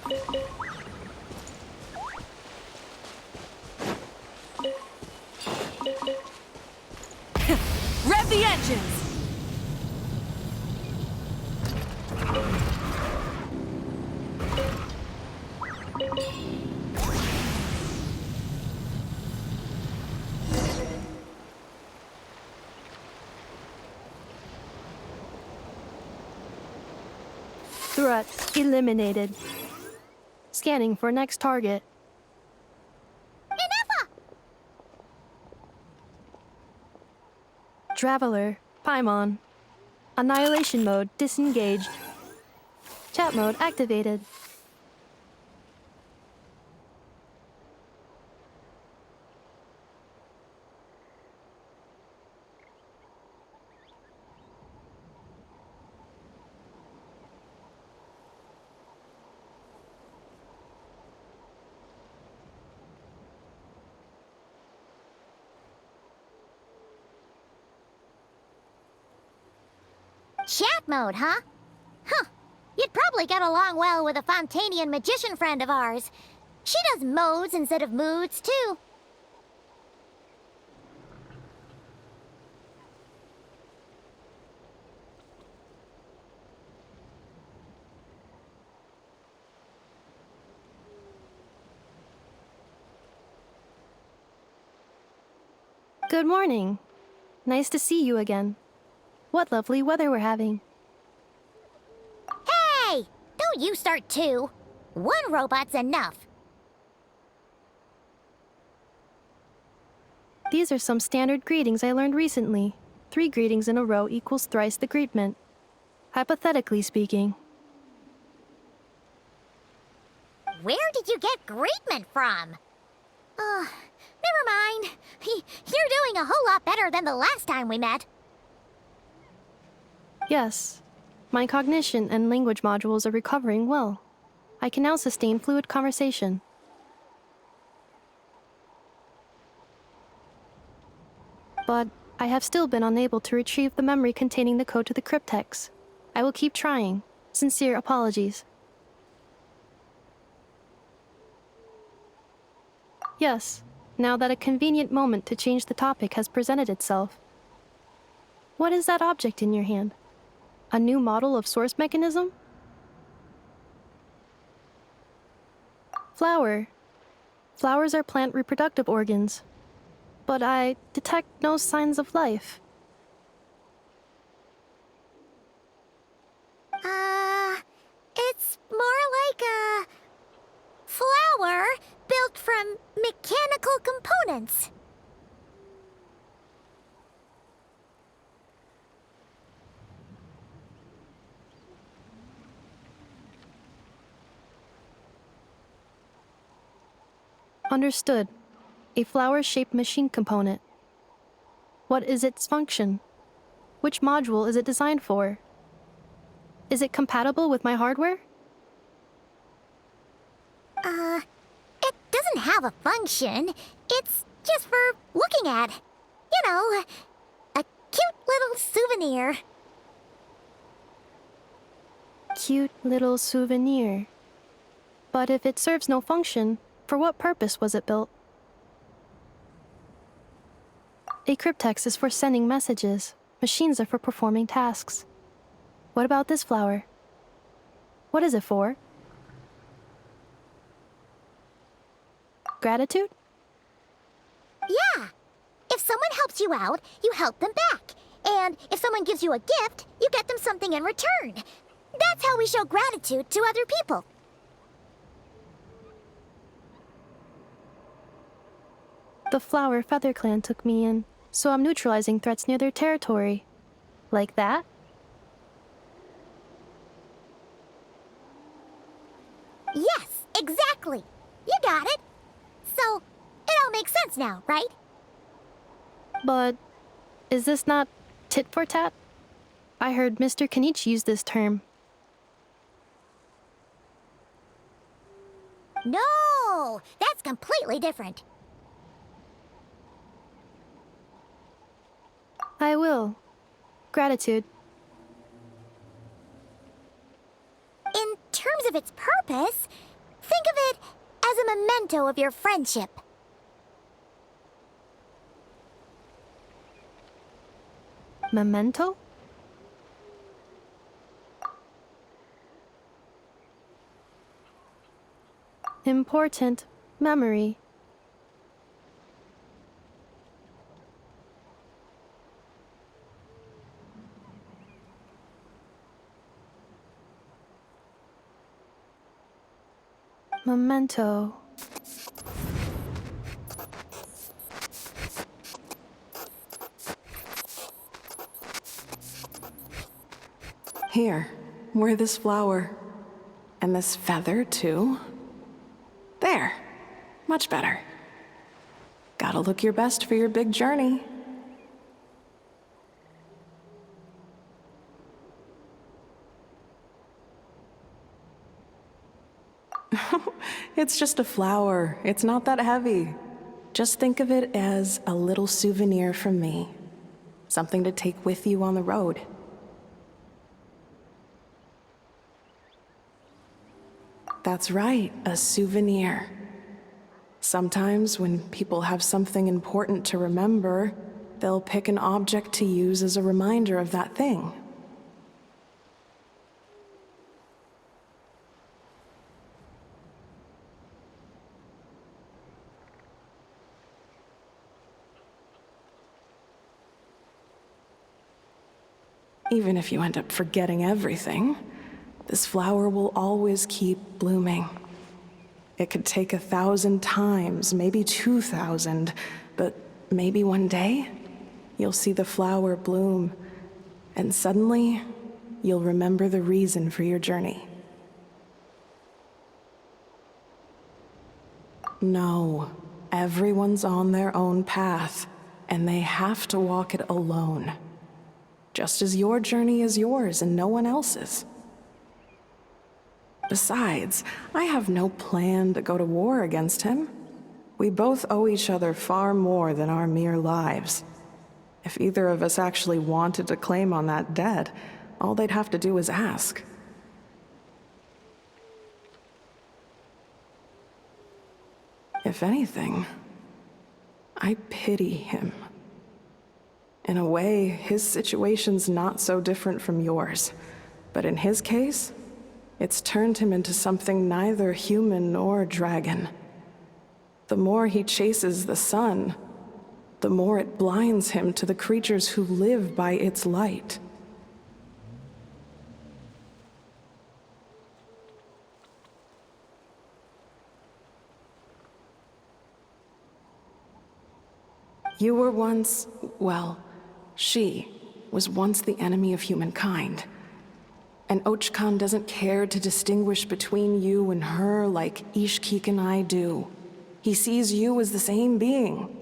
Rev the engines! Threat eliminated. Scanning for next target. Ineffa! Traveler, Paimon. Annihilation mode disengaged. Chat mode activated. Chat mode, huh? Huh. You'd probably get along well with a Fontanian magician friend of ours. She does modes instead of moods, too. Good morning. Nice to see you again. What lovely weather we're having. Hey! Don't you start too. One robot's enough. These are some standard greetings I learned recently. 3 greetings in a row equals thrice the greetment. Hypothetically speaking. Where did you get greetment from? Never mind. You're doing a whole lot better than the last time we met. Yes. My cognition and language modules are recovering well. I can now sustain fluid conversation. But I have still been unable to retrieve the memory containing the code to the cryptex. I will keep trying. Sincere apologies. Yes, now that a convenient moment to change the topic has presented itself. What is that object in your hand? A new model of source mechanism? Flower. Flowers are plant reproductive organs. But I detect no signs of life. It's more like a flower built from mechanical components. Understood. A flower-shaped machine component. What is its function? Which module is it designed for? Is it compatible with my hardware? It doesn't have a function. It's just for looking at. You know, a cute little souvenir. Cute little souvenir. But if it serves no function, for what purpose was it built? A cryptex is for sending messages. Machines are for performing tasks. What about this flower? What is it for? Gratitude? Yeah. If someone helps you out, you help them back. And if someone gives you a gift, you get them something in return. That's how we show gratitude to other people. The flower Feather Clan took me in, so I'm neutralizing threats near their territory. Like that? Yes, exactly. You got it. So, it all makes sense now, right? But is this not tit for tat? I heard Mr. Kenichi use this term. No, that's completely different. I will. Gratitude. In terms of its purpose, Think of it as a memento of your friendship. Memento? Important memory. Memento. Here, wear this flower. And this feather, too. There. Much better. Gotta look your best for your big journey. It's just a flower. It's not that heavy. Just think of it as a little souvenir from me. Something to take with you on the road. That's right, a souvenir. Sometimes when people have something important to remember, they'll pick an object to use as a reminder of that thing. Even if you end up forgetting everything, this flower will always keep blooming. It could take 1,000 times, maybe 2,000, but maybe one day, you'll see the flower bloom, and suddenly, you'll remember the reason for your journey. No, everyone's on their own path, and they have to walk it alone. Just as your journey is yours and no one else's. Besides, I have no plan to go to war against him. We both owe each other far more than our mere lives. If either of us actually wanted to claim on that debt, all they'd have to do is ask. If anything, I pity him. In a way, his situation's not so different from yours. But in his case, it's turned him into something neither human nor dragon. The more he chases the sun, the more it blinds him to the creatures who live by its light. You were once, well, she was once the enemy of humankind. And Ochkan doesn't care to distinguish between you and her like Ishkik and I do. He sees you as the same being.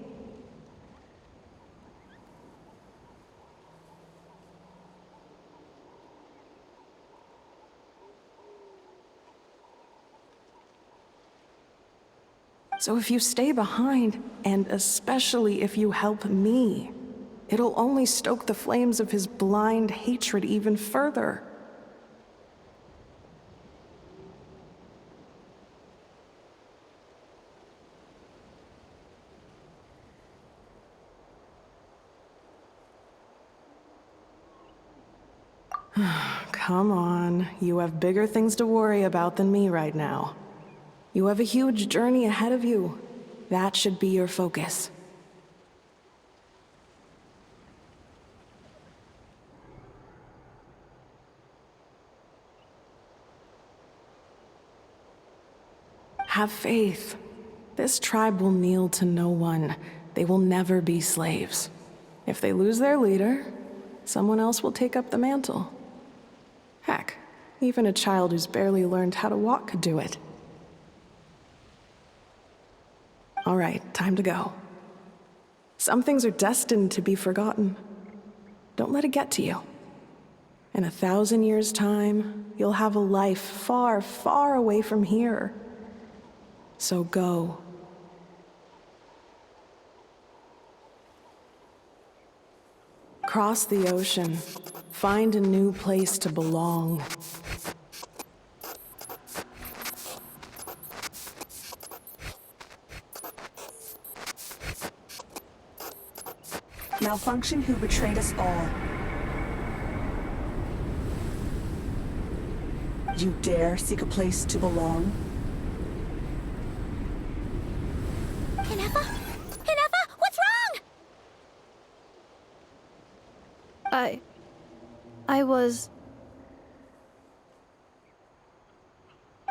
So if you stay behind, and especially if you help me, it'll only stoke the flames of his blind hatred even further. Come on, you have bigger things to worry about than me right now. You have a huge journey ahead of you. That should be your focus. Have faith. This tribe will kneel to no one. They will never be slaves. If they lose their leader, someone else will take up the mantle. Heck, even a child who's barely learned how to walk could do it. All right, time to go. Some things are destined to be forgotten. Don't let it get to you. In 1,000 years' time, you'll have a life far, far away from here. So go. Cross the ocean. Find a new place to belong. Malfunction who betrayed us all. You dare seek a place to belong? Ineffa? Ineffa, what's wrong? I was...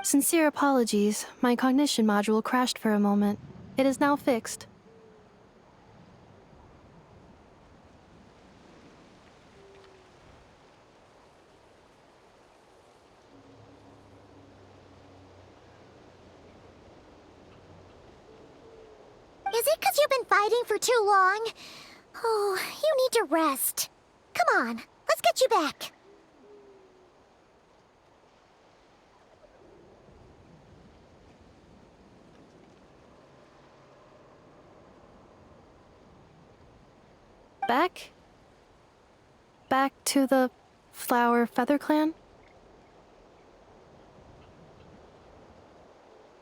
Sincere apologies. My cognition module crashed for a moment. It is now fixed. Is it because you've been fighting for too long? Oh, you need to rest. Come on, let's get you back. Back? Back to the Flower Feather Clan?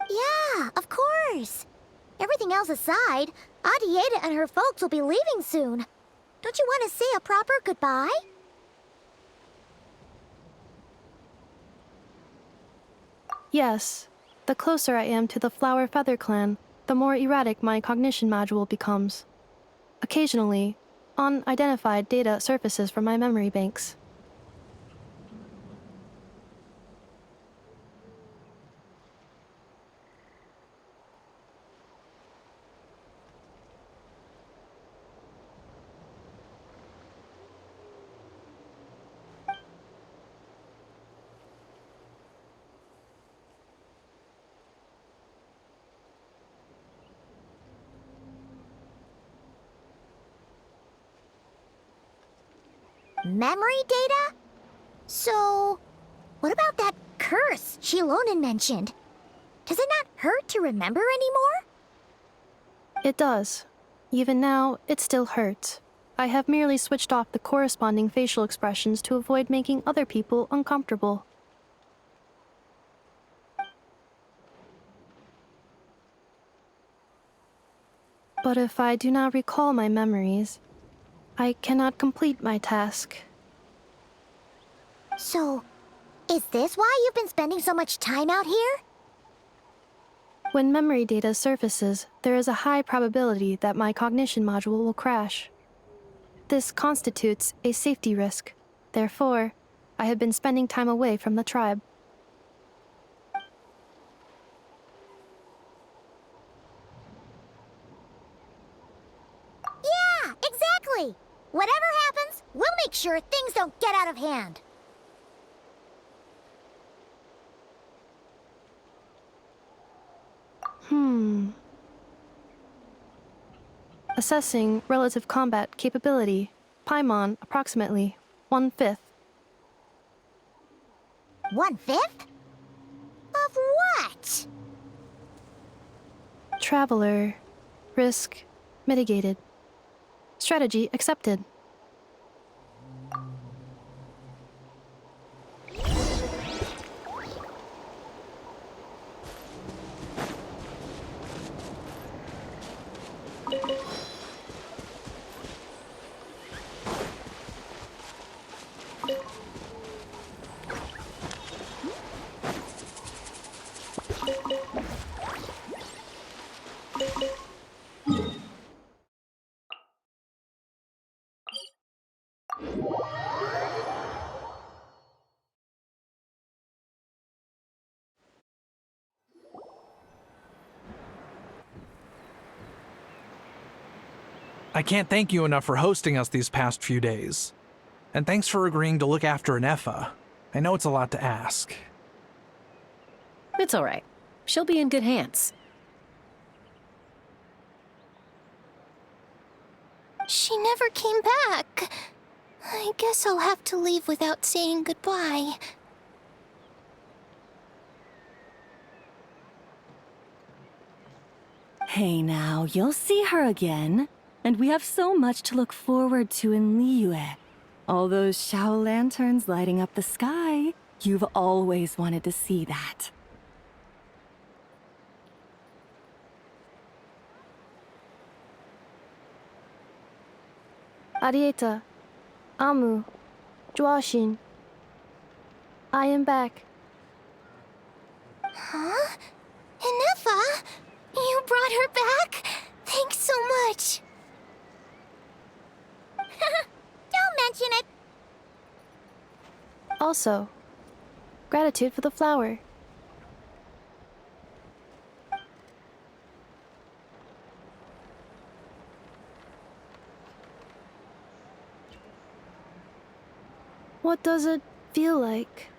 Yeah, of course. Everything else aside, Adieta and her folks will be leaving soon. Don't you want to say a proper goodbye? Yes. The closer I am to the Flower Feather Clan, the more erratic my cognition module becomes. Occasionally, unidentified data surfaces from my memory banks. Memory data? So, what about that curse Shilonen mentioned? Does it not hurt to remember anymore? It does. Even now, it still hurts. I have merely switched off the corresponding facial expressions to avoid making other people uncomfortable. But if I do not recall my memories, I cannot complete my task. So, is this why you've been spending so much time out here? When memory data surfaces, there is a high probability that my cognition module will crash. This constitutes a safety risk. Therefore, I have been spending time away from the tribe. Yeah, exactly! Whatever happens, we'll make sure things don't get out of hand. Assessing relative combat capability. Paimon, approximately 1/5. 1/5? Of what? Traveler. Risk mitigated. Strategy accepted. I can't thank you enough for hosting us these past few days. And thanks for agreeing to look after Ineffa. I know it's a lot to ask. It's all right. She'll be in good hands. She never came back. I guess I'll have to leave without saying goodbye. Hey now, you'll see her again. And we have so much to look forward to in Liyue. All those Shao lanterns lighting up the sky. You've always wanted to see that. Arieta, Amu, Joashin. I am back. Huh? Ineffa? You brought her back? Thanks so much. Don't mention it. Also, gratitude for the flower. What does it feel like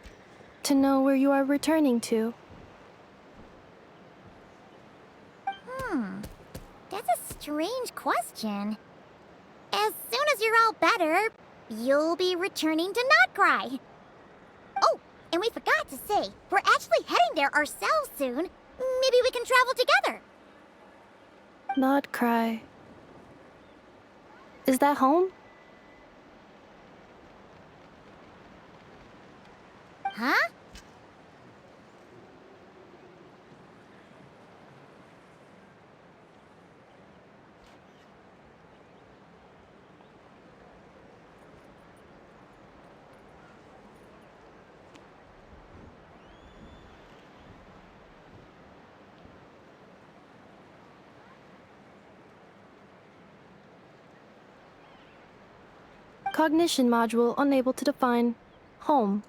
to know where you are returning to? That's a strange question. As soon as you're all better, you'll be returning to Not Cry. Oh, and we forgot to say, we're actually heading there ourselves soon. Maybe we can travel together. Not cry. Is that home? Huh? Cognition module unable to define home.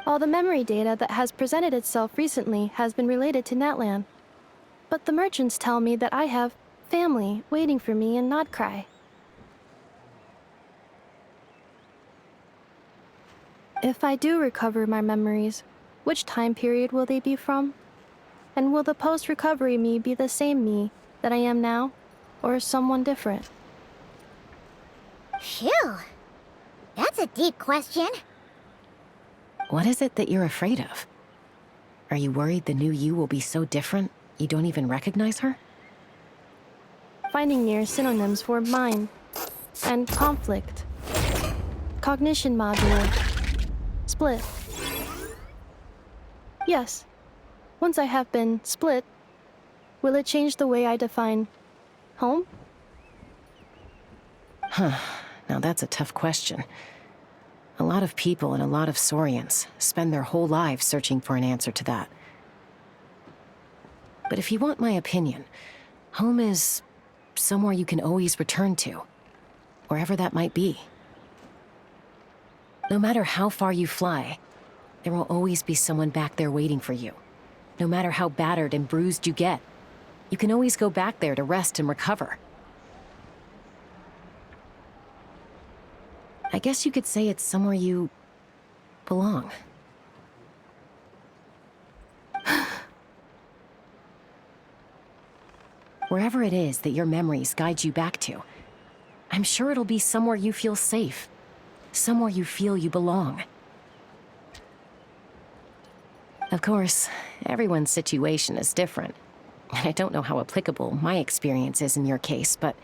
All the memory data that has presented itself recently has been related to Natlan. But the merchants tell me that I have family waiting for me in Notcry. If I do recover my memories, which time period will they be from? And will the post-recovery me be the same me that I am now, or someone different? Phew. That's a deep question. What is it that you're afraid of? Are you worried the new you will be so different you don't even recognize her? Finding near synonyms for mind and conflict. Cognition module. Split. Yes. Once I have been split, will it change the way I define home? Now that's a tough question. A lot of people and a lot of Saurians spend their whole lives searching for an answer to that. But if you want my opinion, home is somewhere you can always return to, wherever that might be. No matter how far you fly, there will always be someone back there waiting for you. No matter how battered and bruised you get, you can always go back there to rest and recover. I guess you could say it's somewhere you belong. Wherever it is that your memories guide you back to, I'm sure it'll be somewhere you feel safe, somewhere you feel you belong. Of course, everyone's situation is different, and I don't know how applicable my experience is in your case, but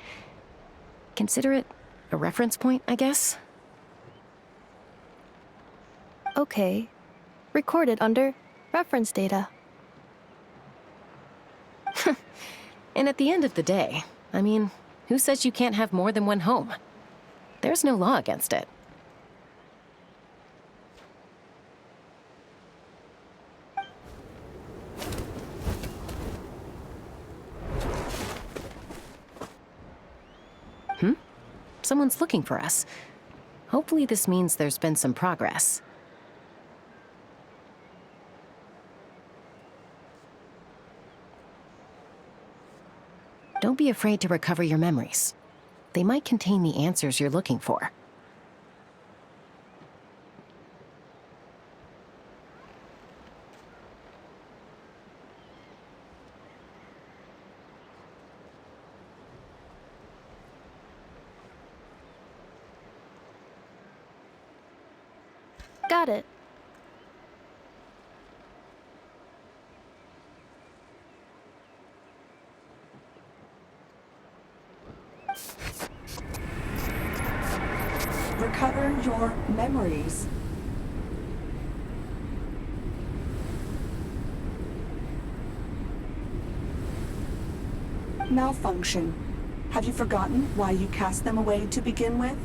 consider it a reference point, I guess? Okay. Recorded under reference data. And at the end of the day, I mean, who says you can't have more than one home? There's no law against it. Someone's looking for us. Hopefully this means there's been some progress. Don't be afraid to recover your memories. They might contain the answers you're looking for. Got it. Recover your memories. Malfunction. Have you forgotten why you cast them away to begin with?